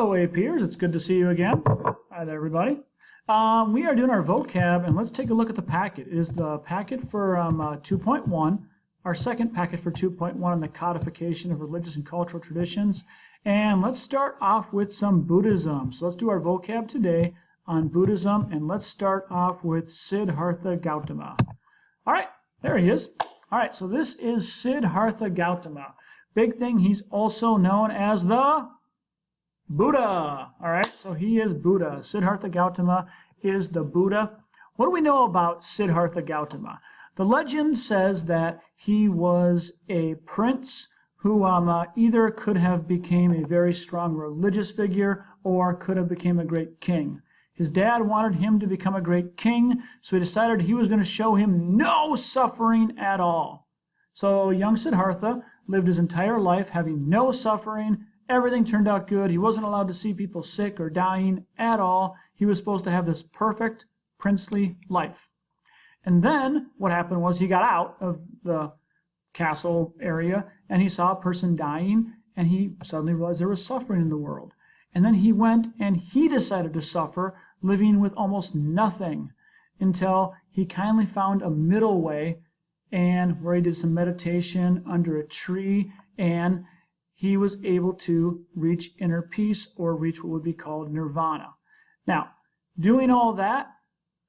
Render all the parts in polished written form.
Hello, APers. It's good to see you again. Hi there, everybody. We are doing our vocab, and let's take a look at the packet. It is the packet for 2.1, our second packet for 2.1 on the codification of religious and cultural traditions. And let's start off with some Buddhism. So let's do our vocab today on Buddhism, and let's start off with Siddhartha Gautama. All right, there he is. All right, so this is Siddhartha Gautama. Big thing, he's also known as the Buddha. All right, so he is Buddha. Siddhartha Gautama is the Buddha. What do we know about Siddhartha Gautama? The legend says that he was a prince who either could have become a very strong religious figure or could have become a great king. His dad wanted him to become a great king, so he decided he was going to show him no suffering at all. So young Siddhartha lived his entire life having no suffering. Everything turned out good. He wasn't allowed to see people sick or dying at all. He was supposed to have this perfect princely life. And then what happened was he got out of the castle area and he saw a person dying, and he suddenly realized there was suffering in the world. And then he went and he decided to suffer, living with almost nothing, until he kindly found a middle way, and where he did some meditation under a tree, and he was able to reach inner peace, or reach what would be called Nirvana. Now, doing all that,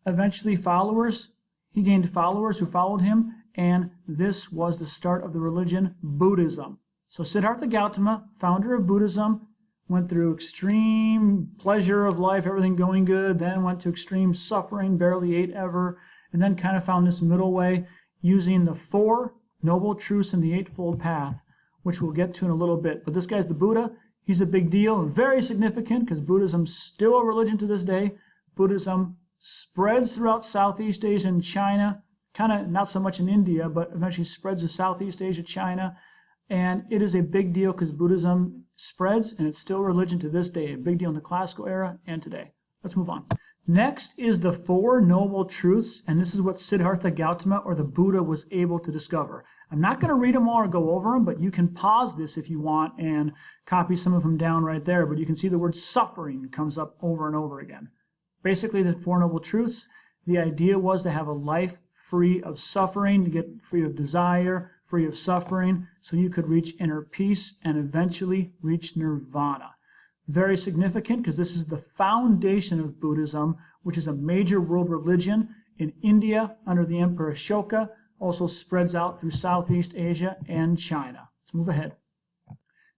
eventually he gained followers who followed him, and this was the start of the religion Buddhism. So Siddhartha Gautama, founder of Buddhism, went through extreme pleasure of life, everything going good, then went to extreme suffering, barely ate ever, and then kind of found this middle way using the Four Noble Truths and the Eightfold Path, which we'll get to in a little bit. But this guy's the Buddha. He's a big deal, very significant, because Buddhism's still a religion to this day. Buddhism spreads throughout Southeast Asia and China, kind of not so much in India, but eventually spreads to Southeast Asia, China. And it is a big deal because Buddhism spreads, and it's still a religion to this day, a big deal in the classical era and today. Let's move on. Next is the Four Noble Truths, and this is what Siddhartha Gautama, or the Buddha, was able to discover. I'm not going to read them all or go over them, but you can pause this if you want and copy some of them down right there. But you can see the word suffering comes up over and over again. Basically, the Four Noble Truths, the idea was to have a life free of suffering, to get free of desire, free of suffering, so you could reach inner peace and eventually reach Nirvana. Very significant because this is the foundation of Buddhism, which is a major world religion in India under the Emperor Ashoka, also spreads out through Southeast Asia and China. Let's move ahead.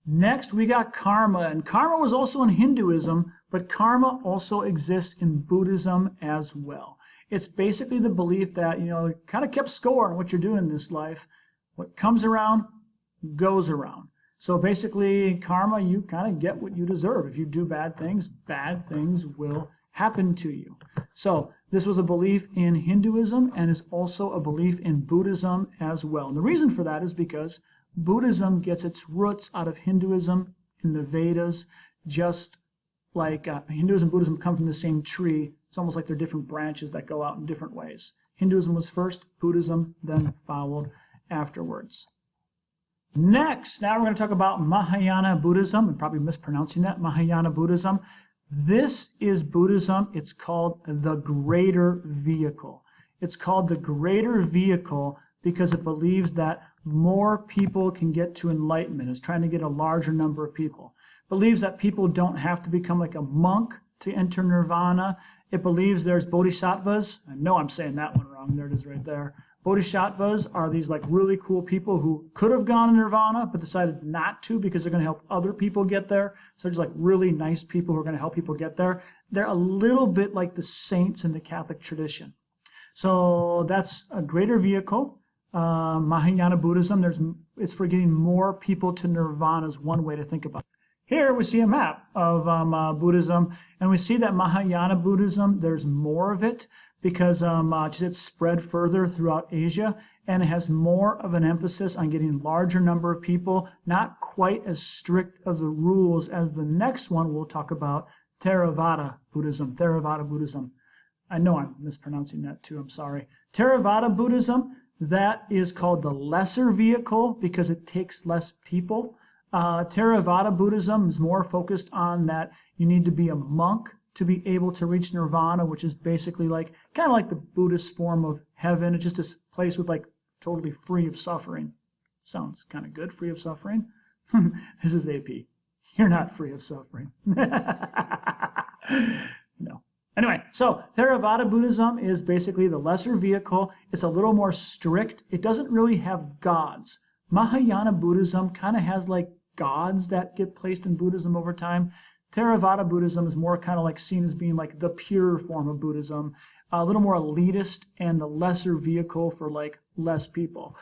Next, we got karma, and karma was also in Hinduism, but karma also exists in Buddhism as well. It's basically the belief that, it kind of kept score on what you're doing in this life. What comes around goes around. So basically, karma, you kind of get what you deserve. If you do bad things will happen to you. So this was a belief in Hinduism and is also a belief in Buddhism as well. And the reason for that is because Buddhism gets its roots out of Hinduism in the Vedas, just like Hinduism and Buddhism come from the same tree. It's almost like they're different branches that go out in different ways. Hinduism was first, Buddhism then followed afterwards. Next, now we're going to talk about Mahayana Buddhism. I'm probably mispronouncing that, Mahayana Buddhism. This is Buddhism. It's called the greater vehicle. It's called the greater vehicle because it believes that more people can get to enlightenment. It's trying to get a larger number of people. It believes that people don't have to become like a monk to enter Nirvana. It believes there's bodhisattvas. I know I'm saying that one wrong. There it is right there. Bodhisattvas are these like really cool people who could have gone to Nirvana but decided not to because they're going to help other people get there. So they're just like really nice people who are going to help people get there. They're a little bit like the saints in the Catholic tradition. So that's a greater vehicle. Mahayana Buddhism, it's for getting more people to Nirvana is one way to think about it. Here we see a map of Buddhism, and we see that Mahayana Buddhism, there's more of it because it's spread further throughout Asia, and it has more of an emphasis on getting a larger number of people, not quite as strict of the rules as the next one we'll talk about, Theravada Buddhism. Theravada Buddhism. I know I'm mispronouncing that too, I'm sorry. Theravada Buddhism, that is called the lesser vehicle because it takes less people. Theravada Buddhism is more focused on that you need to be a monk to be able to reach Nirvana, which is basically like kind of like the Buddhist form of heaven. It's just this place with like totally free of suffering. Sounds kind of good, free of suffering. This is AP. You're not free of suffering. No. Anyway, so Theravada Buddhism is basically the lesser vehicle. It's a little more strict. It doesn't really have gods. Mahayana Buddhism kind of has like gods that get placed in Buddhism over time. Theravada Buddhism is more kind of like seen as being like the pure form of Buddhism, a little more elitist and the lesser vehicle for like less people.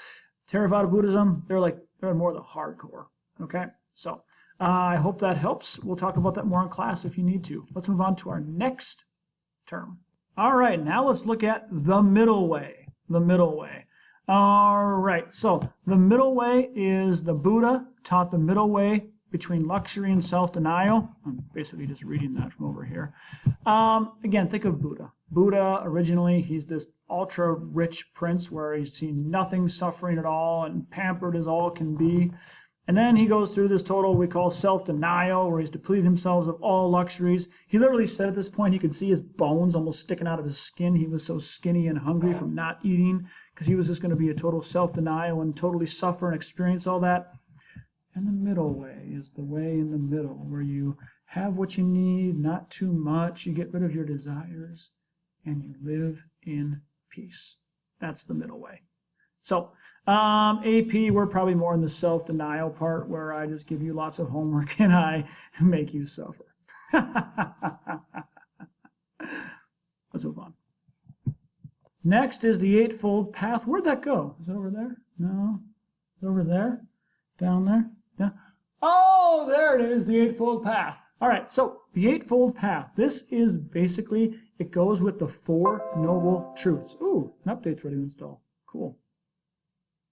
Theravada Buddhism, they're more the hardcore. Okay, so I hope that helps. We'll talk about that more in class if you need to. Let's move on to our next term. All right, now let's look at the middle way. The middle way. All right, so the middle way is the Buddha taught the middle way between luxury and self-denial. I'm basically just reading that from over here. Again, think of Buddha. Buddha, originally, he's this ultra-rich prince where he's seen nothing suffering at all and pampered as all can be. And then he goes through this total we call self-denial, where he's depleted himself of all luxuries. He literally said at this point he could see his bones almost sticking out of his skin. He was so skinny and hungry from not eating because he was just going to be a total self-denial and totally suffer and experience all that. And the middle way is the way in the middle, where you have what you need, not too much, you get rid of your desires, and you live in peace. That's the middle way. So, AP, we're probably more in the self-denial part, where I just give you lots of homework and I make you suffer. Let's move on. Next is the Eightfold Path. Where'd that go? Is it over there? No? Is it over there? Down there? Yeah. Oh, there it is, the Eightfold Path. All right, so the Eightfold Path. This is basically, it goes with the Four Noble Truths. Ooh, an update's ready to install. Cool.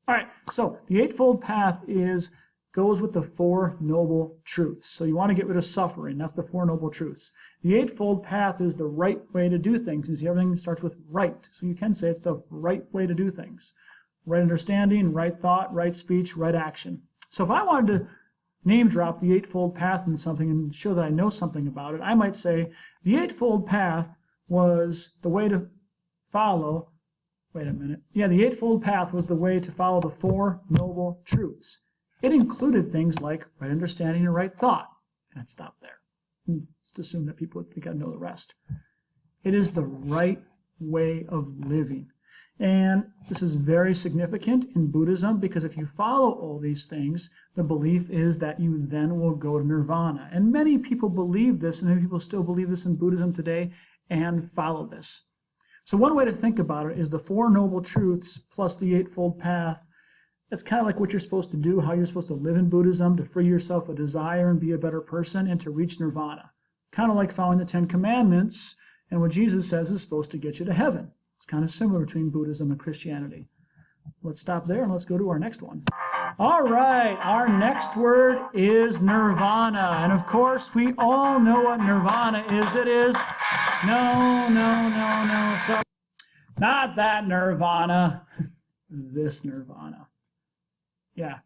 All right, so the Eightfold Path goes with the Four Noble Truths. So you want to get rid of suffering. That's the Four Noble Truths. The Eightfold Path is the right way to do things. You see, everything starts with right. So you can say it's the right way to do things. Right understanding, right thought, right speech, right action. So if I wanted to name drop the Eightfold Path in something and show that I know something about it, I might say the Eightfold Path was the way to follow. Wait a minute. Yeah, the Eightfold Path was the way to follow the Four Noble Truths. It included things like right understanding and right thought. And I'd stop there. Just assume that people would think I know the rest. It is the right way of living. And this is very significant in Buddhism because if you follow all these things, the belief is that you then will go to Nirvana. And many people believe this, and many people still believe this in Buddhism today and follow this. So one way to think about it is the Four Noble Truths plus the Eightfold Path. It's kind of like what you're supposed to do, how you're supposed to live in Buddhism to free yourself of desire and be a better person and to reach Nirvana. Kind of like following the Ten Commandments and what Jesus says is supposed to get you to heaven. It's kind of similar between Buddhism and Christianity. Let's stop there and let's go to our next one. All right, our next word is Nirvana. And of course, we all know what Nirvana is. It is no. So, not that Nirvana. This Nirvana. Yeah.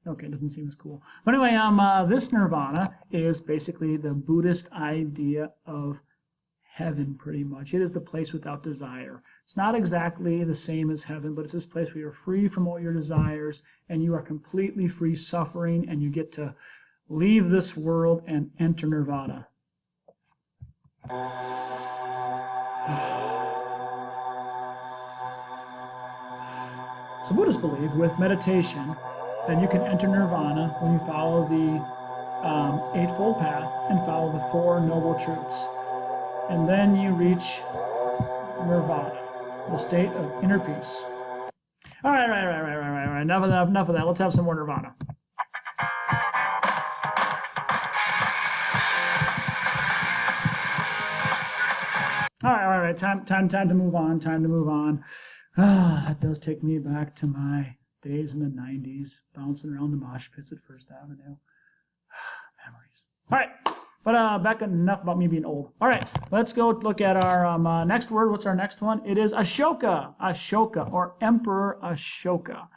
Okay, it doesn't seem as cool. But anyway, this Nirvana is basically the Buddhist idea of heaven, pretty much. It is the place without desire. It's not exactly the same as heaven, but it's this place where you're free from all your desires and you are completely free suffering and you get to leave this world and enter Nirvana. So Buddhists believe with meditation that you can enter Nirvana when you follow the Eightfold Path and follow the Four Noble Truths. And then you reach Nirvana, the state of inner peace. All right. Enough of that. Let's have some more Nirvana. All right. Time to move on. That does take me back to my days in the 90s, bouncing around the mosh pits at First Avenue. Memories. All right. But back enough about me being old. All right, let's go look at our next word. What's our next one? It is Ashoka. Ashoka, or Emperor Ashoka.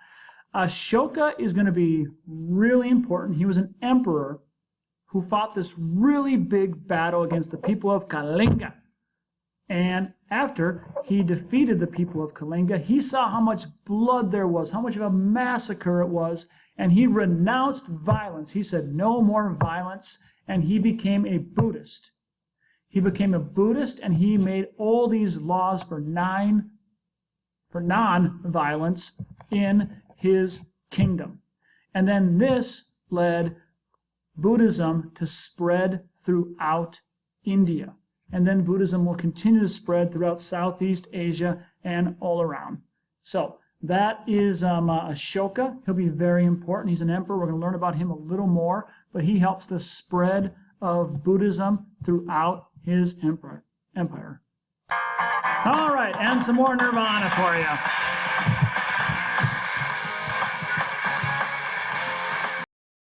Ashoka is going to be really important. He was an emperor who fought this really big battle against the people of Kalinga. And after he defeated the people of Kalinga, he saw how much blood there was, how much of a massacre it was, and he renounced violence. He said, no more violence, and he became a Buddhist. He became a Buddhist, and he made all these laws for non-violence in his kingdom. And then this led Buddhism to spread throughout India. And then Buddhism will continue to spread throughout Southeast Asia and all around. So that is Ashoka. He'll be very important. He's an emperor. We're going to learn about him a little more, but he helps the spread of Buddhism throughout his empire. All right, and some more Nirvana for you.